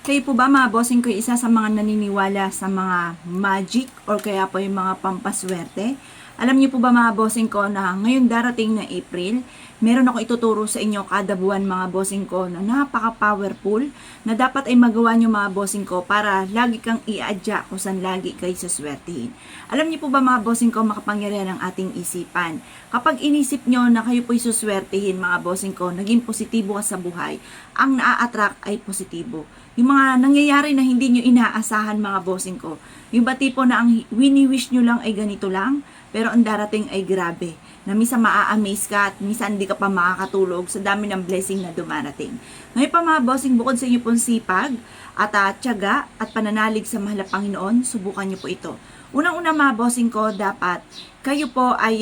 Kayo po ba mga bossing ko isa sa mga naniniwala sa mga magic or kaya po yung mga pampaswerte? Alam niyo po ba mga bossing ko na ngayon darating na April, meron ako ituturo sa inyo kada buwan mga bossing ko na napaka-powerful na dapat ay magawa niyo mga bossing ko para lagi kang i-adya kung saan lagi kayo suswertihin. Alam niyo po ba mga bossing ko makapangyarihan ng ating isipan? Kapag inisip niyo na kayo po'y suswertihin mga bossing ko, naging positibo ka sa buhay, ang naa-attract ay positibo. Yung mga nangyayari na hindi nyo inaasahan mga bossing ko. Yung ba tipo na ang wini-wish nyo lang ay ganito lang, pero ang darating ay grabe. Na minsan maa-amaze ka at minsan hindi ka pa makakatulog sa dami ng blessing na dumarating. Ngayon pa mga bossing, bukod sa inyo pong sipag at tiyaga at pananalig sa mahal na Panginoon, subukan nyo po ito. Unang-una mga bossing ko, dapat kayo po ay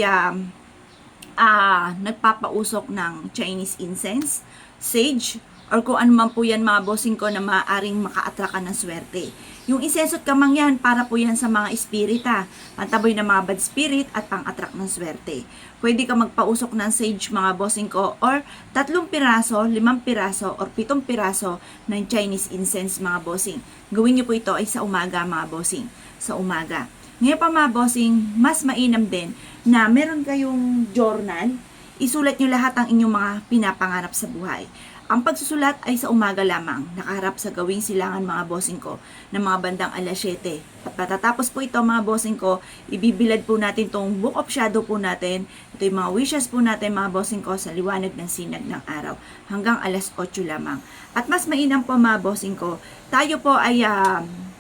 nagpapausok ng Chinese incense, sage, or kung ano man po yan mga bossing ko na maaaring maka-attract ka ng swerte. Yung insenso at kamang yan, para po yan sa mga espirita, pantaboy ng mga bad spirit at pang-attract ng swerte. Pwede ka magpausok ng sage mga bossing ko or 3 piraso, 5 piraso, or 7 piraso ng Chinese incense mga bossing. Gawin nyo po ito ay sa umaga mga bossing, sa umaga. Ngayon pa mga bossing, mas mainam din na meron kayong journal, isulat nyo lahat ang inyong mga pinapangarap sa buhay. Ang pagsusulat ay sa umaga lamang, nakaharap sa gawing silangan mga bossing ko ng mga bandang alas 7. At patatapos po ito mga bossing ko, ibibilad po natin itong Book of Shadow po natin. Ito yung mga wishes po natin mga bossing ko sa liwanag ng sinag ng araw hanggang alas 8 lamang. At mas mainam po mga bossing ko, tayo po ay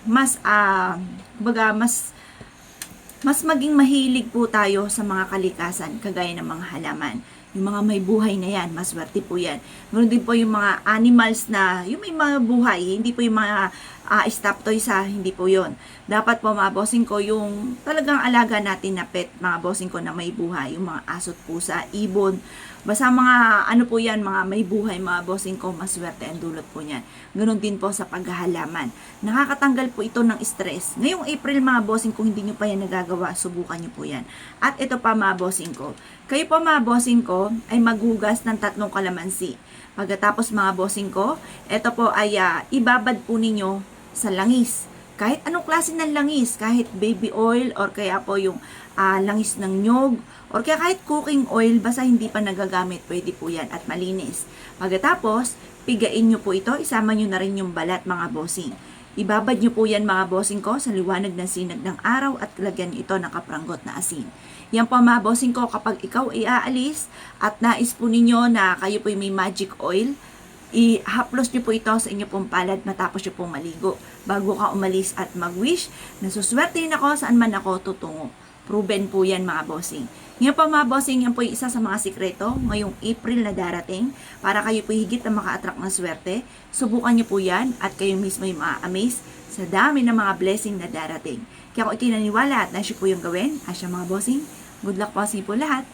mas maging mahilig po tayo sa mga kalikasan kagaya ng mga halaman. Yung mga may buhay na yan, maswerte po yan. Meron din po yung mga animals na, yung may mga buhay, hindi po yung mga stop toys hindi po yon. Dapat po mga bossing ko, yung talagang alaga natin na pet, mga bossing ko na may buhay, yung mga asot, pusa, ibon, basta mga ano po yan, mga may buhay, mga bossing ko, maswerte ang dulot po niyan. Ganon din po sa paghahalaman. Nakakatanggal po ito ng stress. Ngayong April mga bossing ko, hindi nyo pa yan nagagawa, subukan nyo po yan. At ito pa mga bossing ko, kayo po mga bossing ko ay maghugas ng 3 kalamansi. Pagkatapos mga bossing ko, ito po ay ibabad po ninyo sa langis. Kahit anong klase ng langis, kahit baby oil or kaya po yung langis ng nyog or kaya kahit cooking oil, basta hindi pa nagagamit, pwede po yan at malinis. Pagkatapos, pigain nyo po ito, isama nyo na rin yung balat mga bossing. Ibabad nyo po yan mga bossing ko sa liwanag ng sinag ng araw at lagyan nyo ito ng kapranggot na asin. Yan po mga bossing ko, kapag ikaw ay aalis at nais po ninyo na kayo po may magic oil, ihaplos nyo po ito sa inyo pong palad matapos nyo pong maligo bago ka umalis at mag-wish na suswertein ako saan man ako tutungo. Proven po yan mga bossing. Ngayon pa mga bossing, yan po yung isa sa mga sikreto ngayong April na darating para kayo po higit na maka-attract ng swerte. Subukan nyo po yan at kayo mismo yung ma-amaze sa dami ng mga blessing na darating. Kaya kung itinaniwala at nasyo po yung gawin, asya mga bossing, good luck po sa po lahat.